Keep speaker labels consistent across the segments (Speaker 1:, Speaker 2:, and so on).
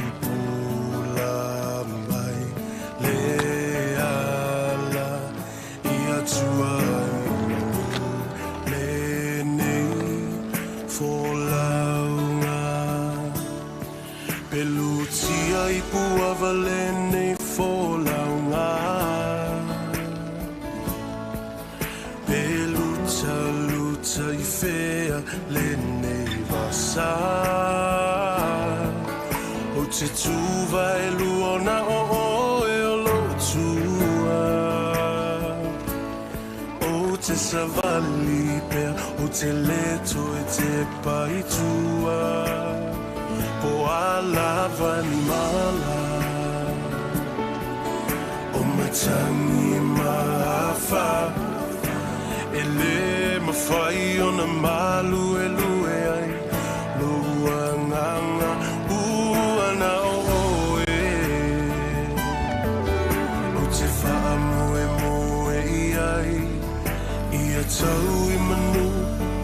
Speaker 1: whaapupula mai le ala ia tuai le nei folaunga pelutia I puava le nei folaunga peluta luta I fea le nei vasa o te tuva e luona o e o lotua o te savali pea o te leto e te paitua po alava ni mala o matangi maafa e le mawhai o na malu e lue ai luanganga ua na oe o te wha moe moe I ai ia tau I manu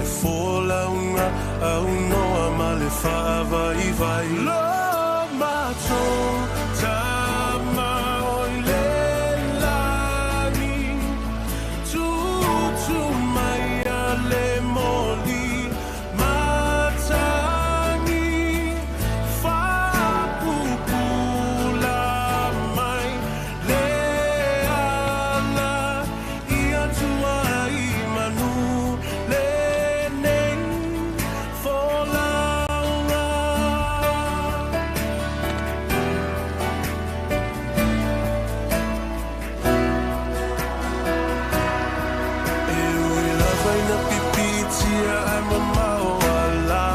Speaker 1: e fōlaunga au noa ma le whaava I vai lo mato tama oi le lani tutu mai a le moli matangi whapupula mai le ala ia tua I manu le nei folaunga e ui lava I na pipitia ai mamao ala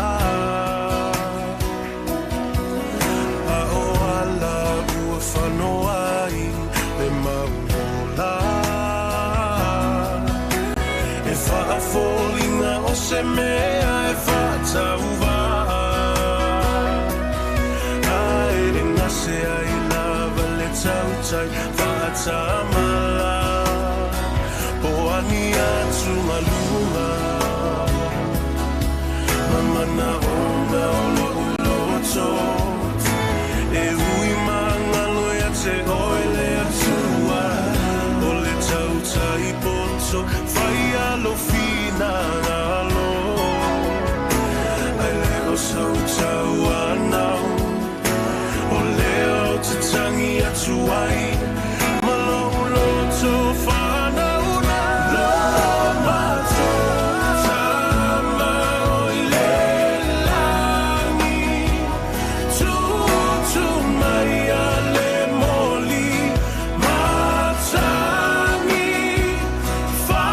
Speaker 1: a o ala ua whanoa I le mauola e whaafolinga o se mea e whaatauwa ai e ngase ai lava le tautai whaatamala po ani atu malunga mamana ona o lo uloto e ui mangalo ia te oile atua o le tautai poto whai alo fina alo ai leo sau tau anau o leo te tangi atu ai malo loto whanau na lo mato tama oi le langi tutu mai a le moli matangi wha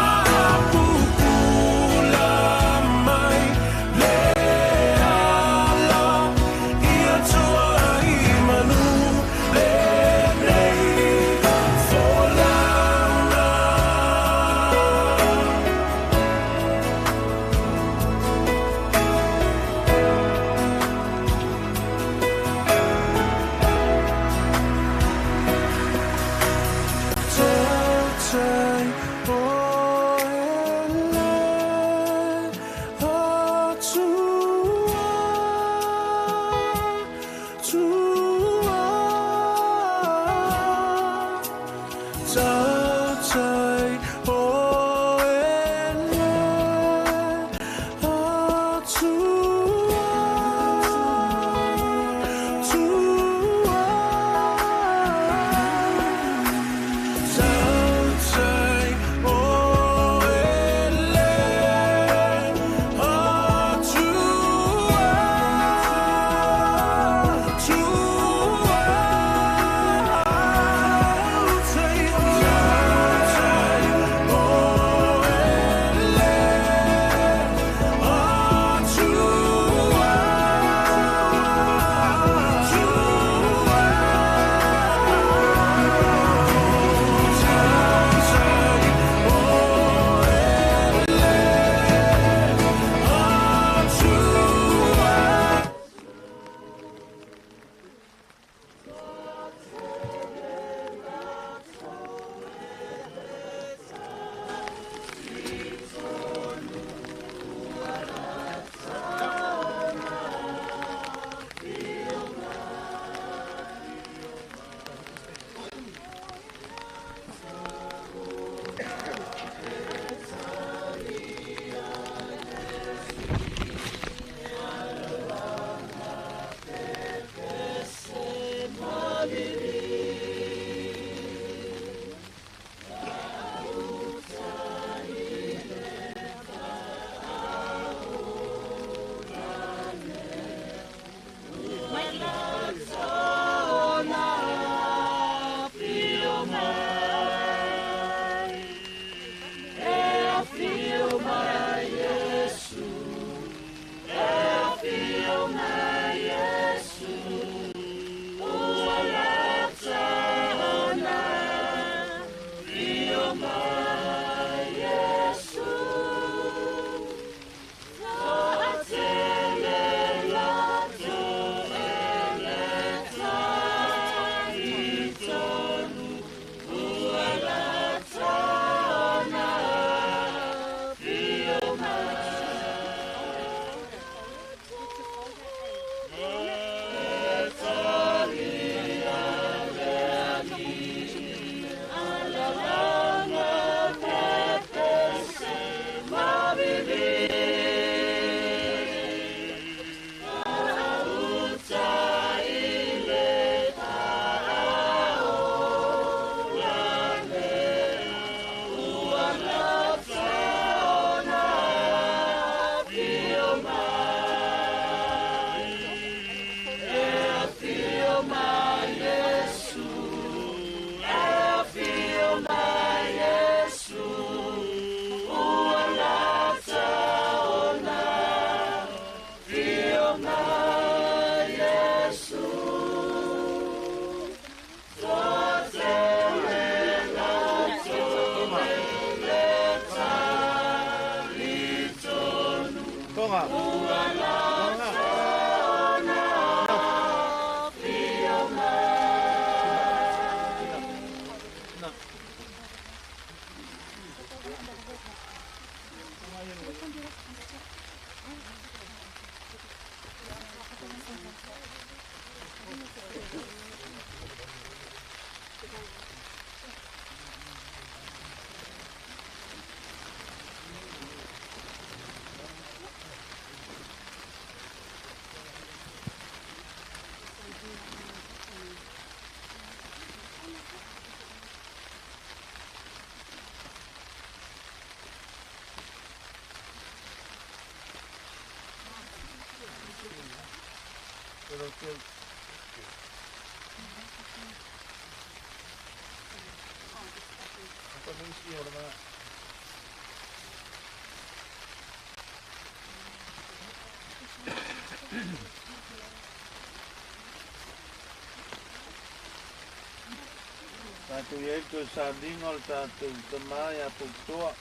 Speaker 2: Tātou iei koe sāringa o le tātou tamai a poutoa.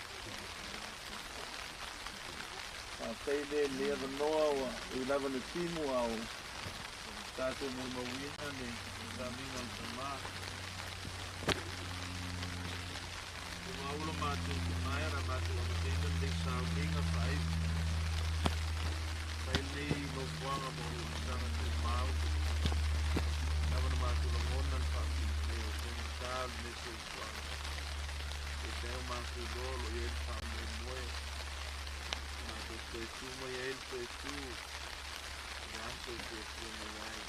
Speaker 2: Tātei le noa ua i lava le timu au tātou mo mawina ne sāringa o le tamai. Ko maula mātou tamai ara mātou amateina le sāringa whai. Whai nei no wanga mo le sāra te mau. Lava na mātou la ngona le whaki. Tal nesse plano. E tem uma cudolo e ele fala muito. Mas eu sou tu, mas ele foi tu. Já sou tu, mas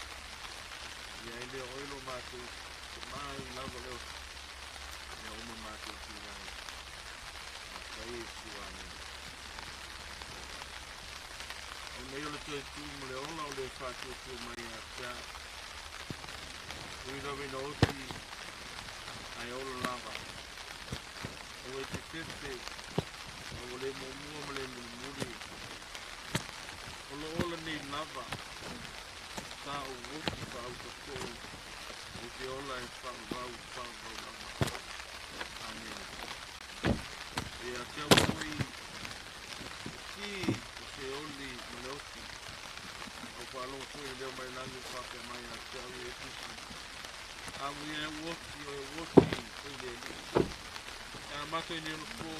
Speaker 2: e aí ele olhou mato, mas lá valeu. É uma mato que vai. Aí isso vai. O meio do tu, mas eu não le faço tu, mas já. We don't know if ai olo lava. O te kete, o le momu o le muri. O le ola nei lava. Sa o woki pa au ka koi. O te ola e whangau lava. Amen. E a te au koi ki o se oli maleoki. Au whalong koi leo mai langi whake mai a te au e tusi. Amu e woki o e woki o le a mato i nero ko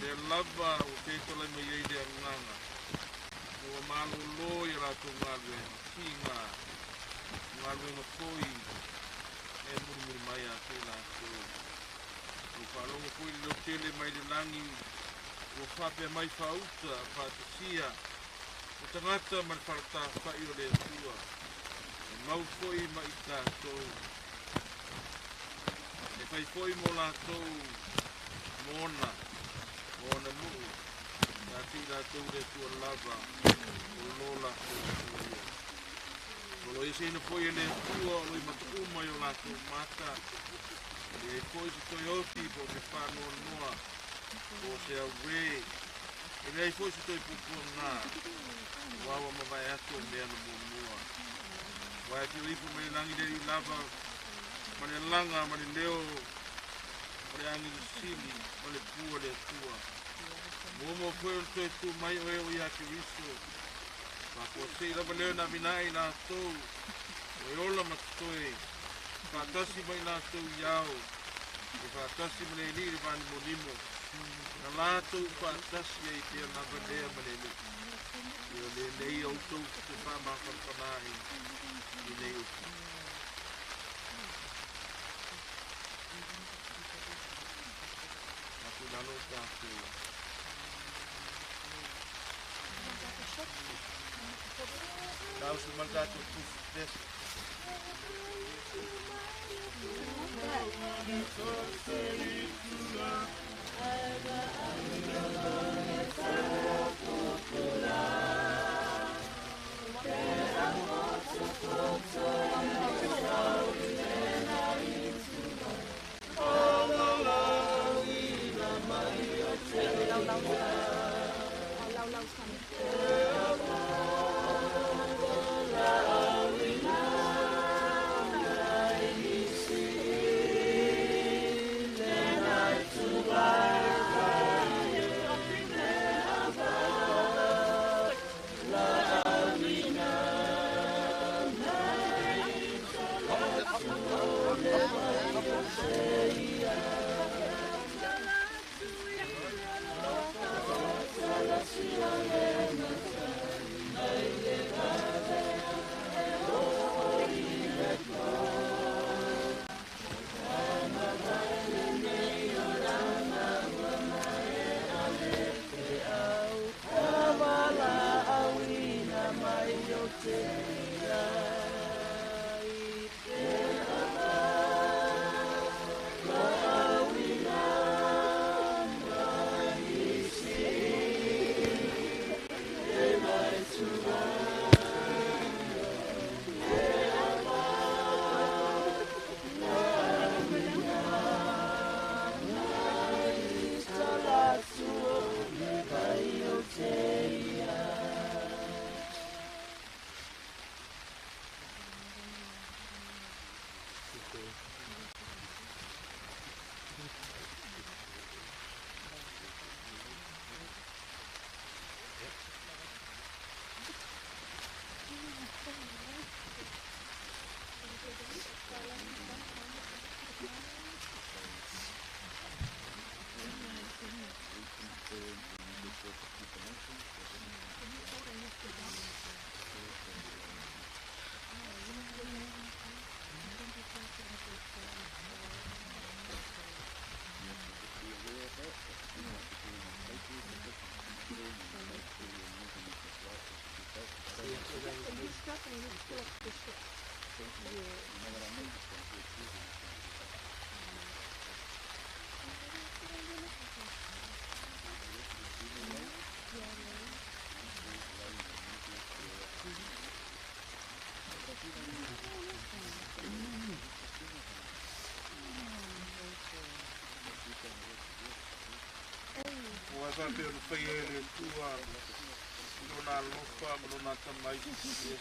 Speaker 2: le lava o te tola me iei le nganga o malo lo i rato ngalwe ki ngalwe no koi e murumuri mai a te la ko o whalongo koi leo tele mai le langi o whape mai whauta whaatusia o tangata man wharata whai o le tua mau foi mai tātou. E whai foi mo lātou mōna muu. Nā ti lātou le tua lava o lola o ia. Olo e seina foi e le tua o i matu mai o lātou mata. E foi se toi oti po me whanoa noa o se au re. E nei foi se toi pupua ngā. Wawa mawai ato mea na mua. Wai te lifu mani langi deri lava, mani langa, mani leo, mani angi de sili, mani pua le tua. Momo koe o toi tu mai o eo i hake riso. Wako sei lava leo na minai la tou, o e ola matoi. Whatasi mai la tou iau, e whatasi mani li li vani monimo. Na la tou whatasi e te lava lea mani li. Io le nei au tou te whamawhanai. I nei uki. Aku nalo tātou. Tau si man tātou tufu tesi.
Speaker 3: Bye.
Speaker 2: Wa sa te no fai ele tua lona lofa lona tamai Yesu.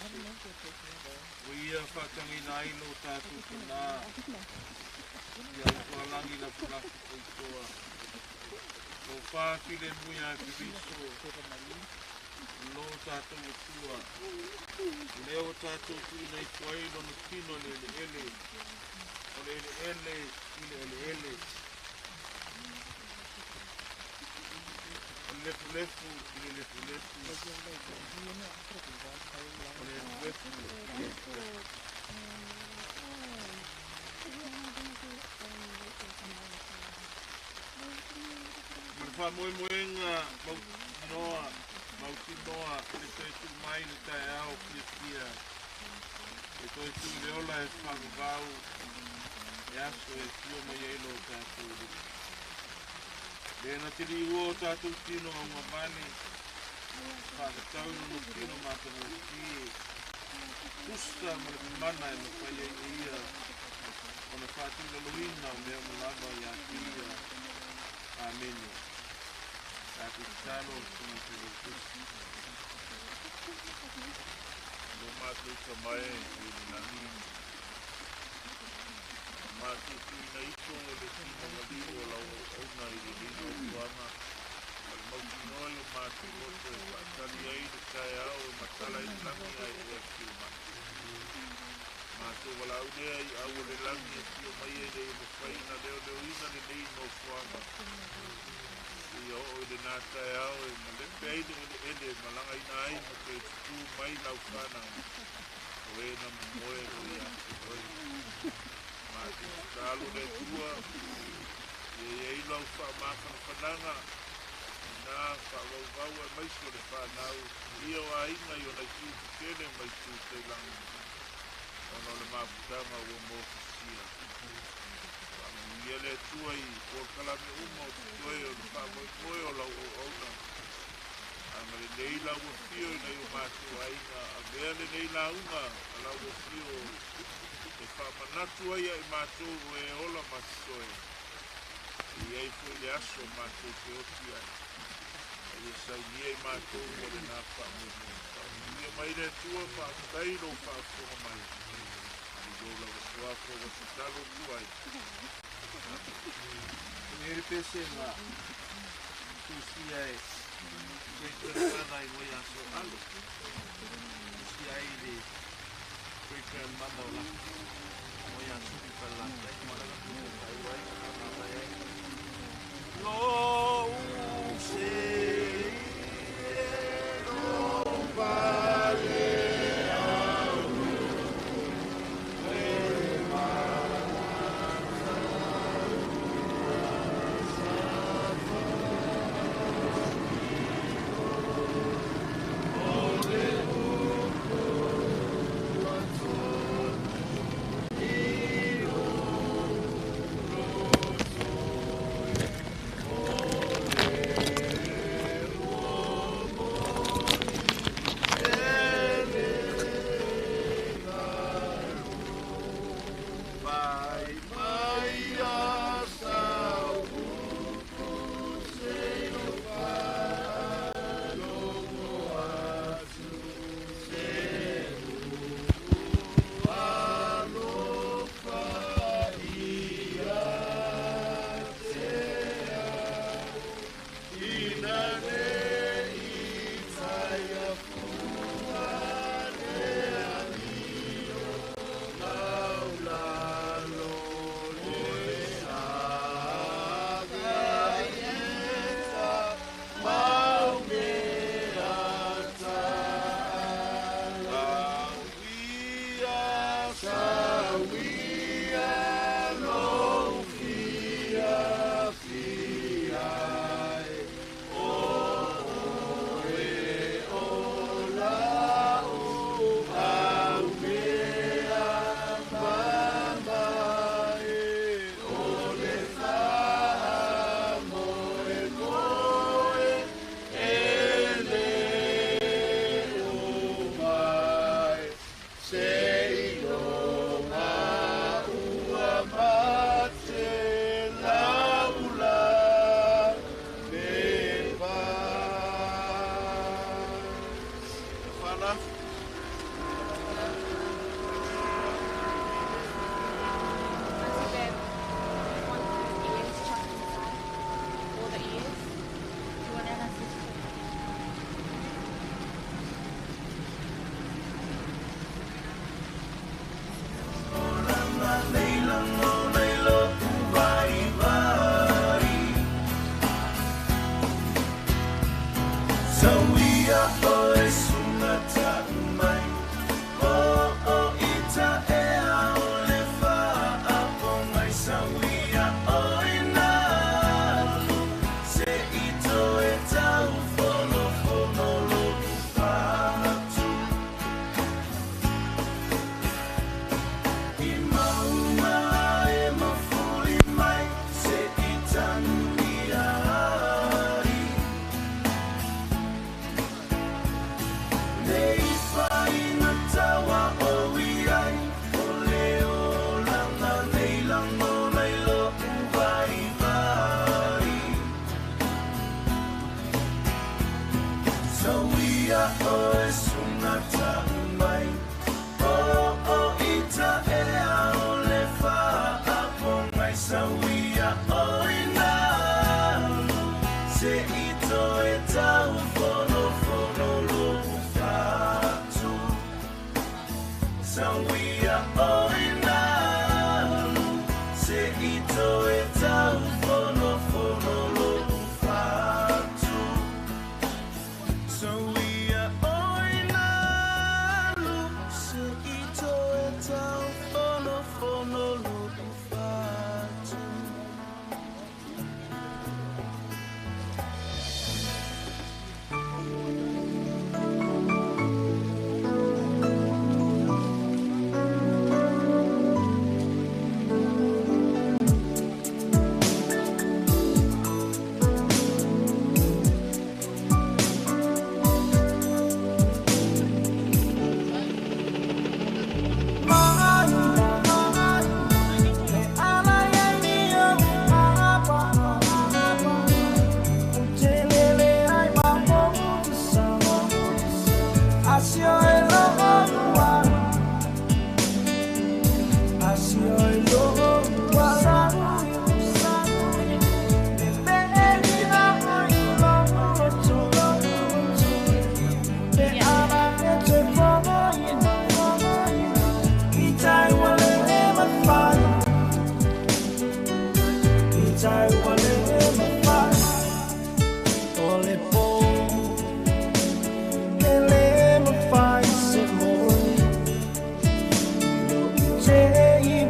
Speaker 2: Wia whatangi na ilo tātou tuna. Ia upalangi na pulaku koitoa. Ko whātile muia ki riso. Lo tātou tua. Leo tātou tuna i kuai lona tino le ele. O le ele ele. Lefu. Fa moenga mautinoa le tu mai le tai au Kristia. E toi tu leola e whakavau e aso e tio mai eilo tātou. Lena tiri uo tātou tino a ua mani. Whakatau no tino mātana o kie. Kusta mana e mawhai e ia. Ona whātuna luina o mea mulava i a kia. Amen. Tātou tāno tino tino kusta. No mātou ka mai e nani. Mātou tūna iko e le tino malio o lau auna i le lino o tuana. Al mautinoa i o mātou moto e whaatali ai le tae au e matala i langi ai e aki o mani. Mātou wala aunea i au le langi e tio mai e le mo whaina leo ina le lino o tuana. I o le nā tae au e ma le peide o le ele malanga ina ai ma te tu mai lau whana. O e na moe roi ake roi. Talo le tua e ilo fa maka fananga na fa wau e mai so le fa nau io ainga io na ki tele mai tu te lang ono le mafutanga o mo sia ia le tua I por kala me umo toi o fa moi o la o na ama le leila o fio na io ma tu ainga a vele leila una ala o fio e whamanatu ai e mātou e ola matoe. I ei fui le aso mātou te oti ai. E sauni ei mātou o le nā whamumu. Ia mai le tua whaatairo whaafonga mai. I dola wa suako wa tutalo tuai. Mere pese ngā. Tusi ai. Kei kwenana I moi aso alo. Tusi ai le. Kei mana o la. Moia subi pala. Maraga tu tai wai ka mai. Lo se no vale.
Speaker 1: Say no.
Speaker 3: Say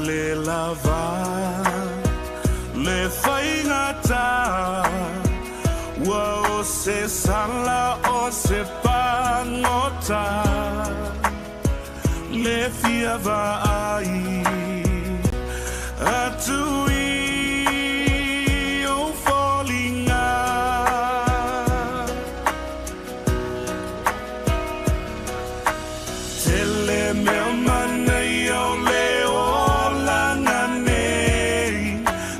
Speaker 1: Le lava, le fainga ta wa o se sala o se pangota le fia vai atui o falling tele me mana yo le ola nane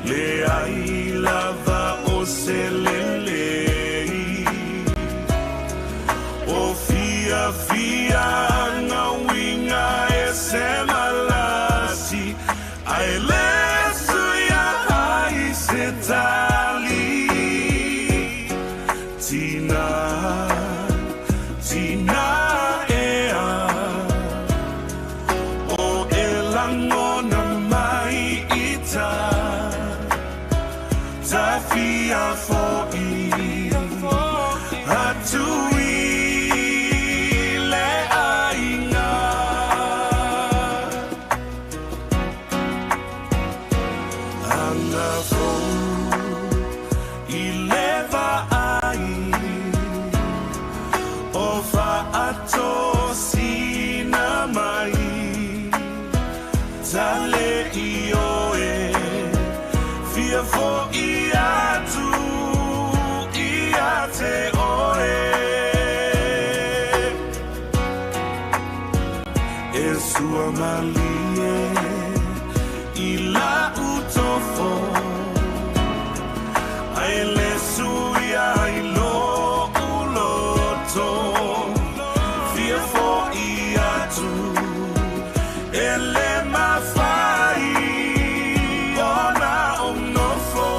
Speaker 1: le ai lava o se lele o fia fia na winga e se malasi ai lesu ya ai se tali tina tina ea o elangona mai ita tafia foi hatui le ainga anga fo ileva ai o fa ato sina mai tale ioe fia fo iatu iate oe e sua malie ila utofo ai le suia ilo uloto fia fo iatu ele mafai ona omnofo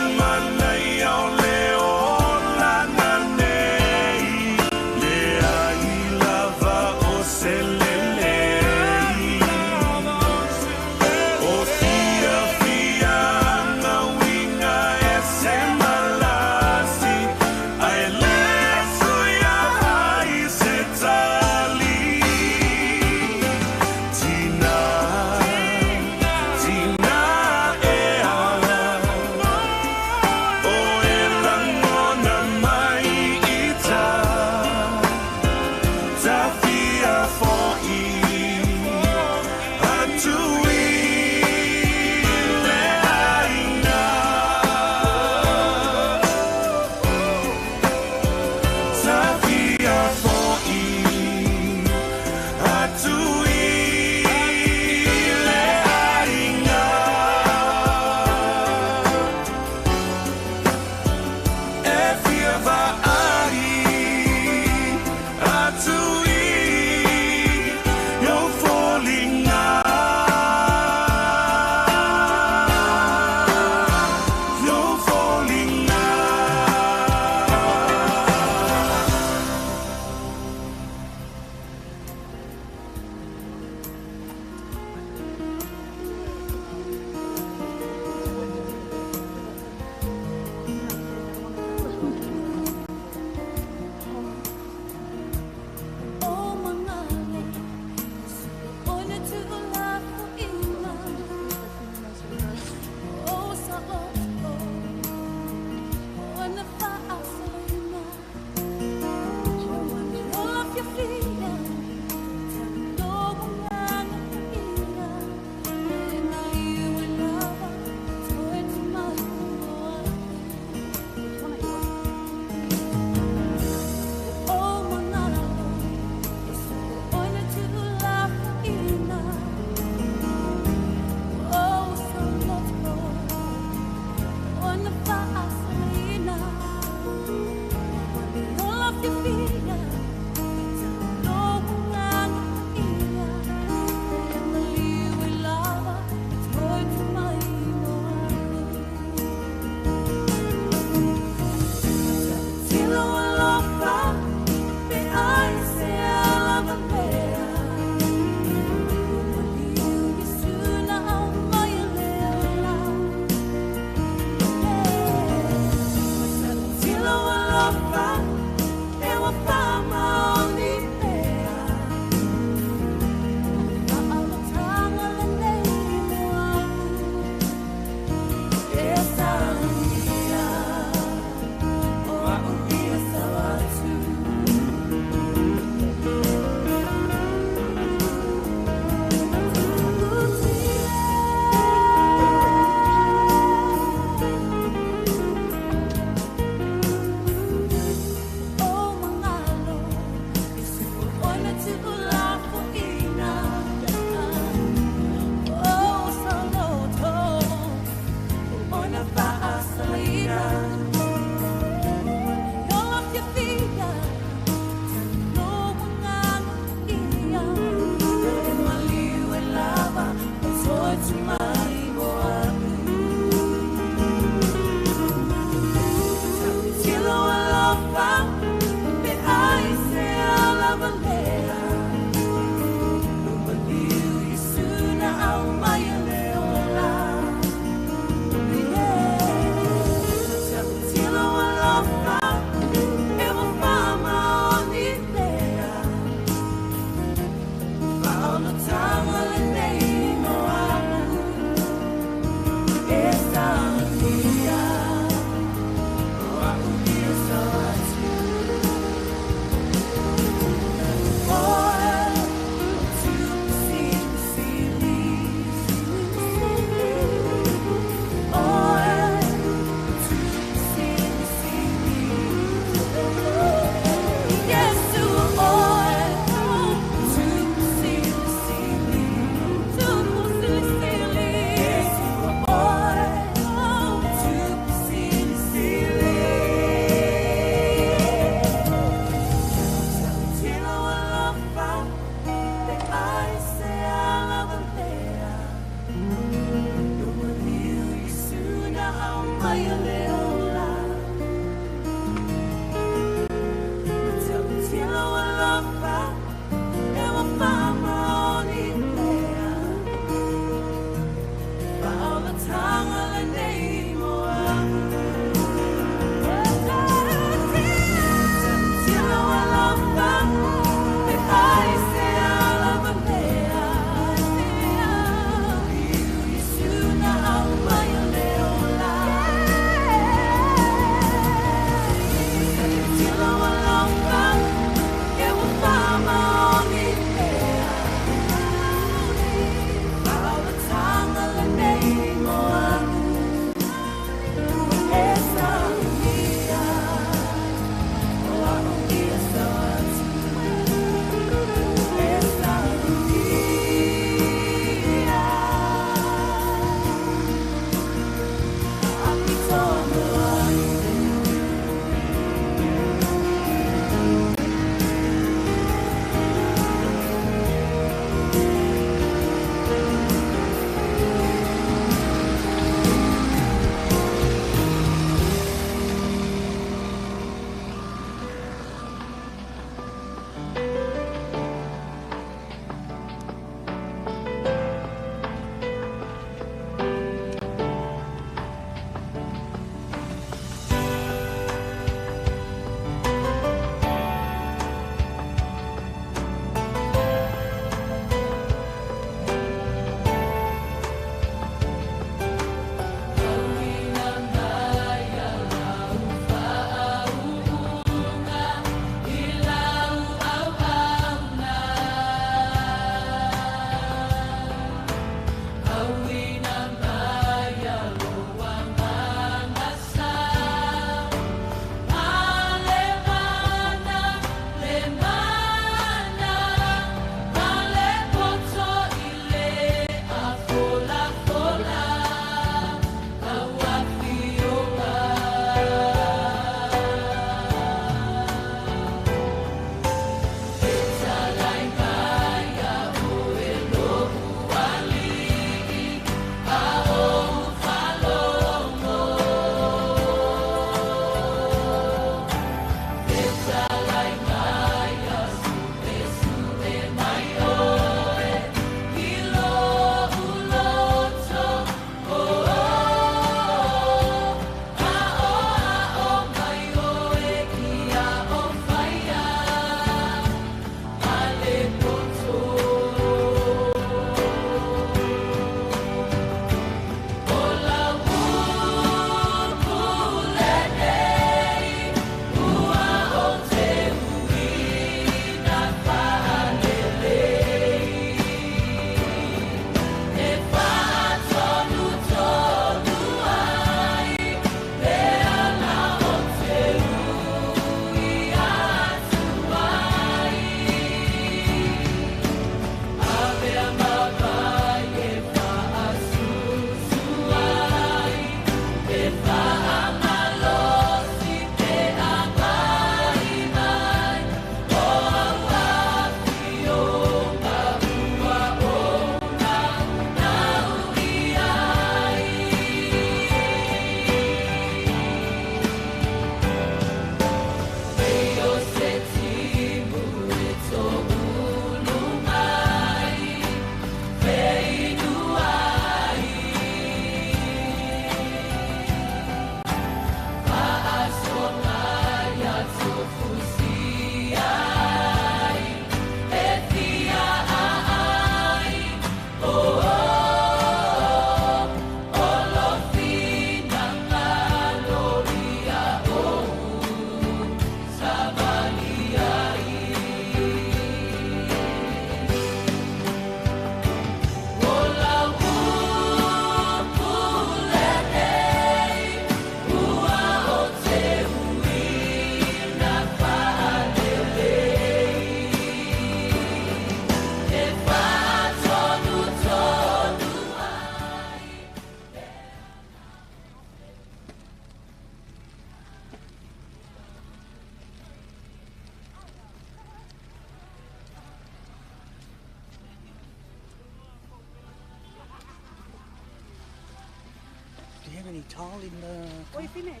Speaker 3: tall enough.
Speaker 4: Oh, you finished?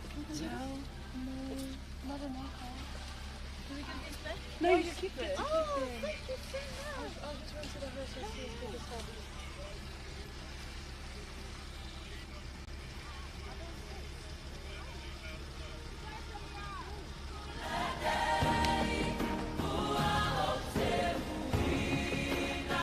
Speaker 5: Not enough. Do we get this back?
Speaker 4: No, you keep it.
Speaker 5: Oh, thank you so much. I'll just run to the house and see if they can start.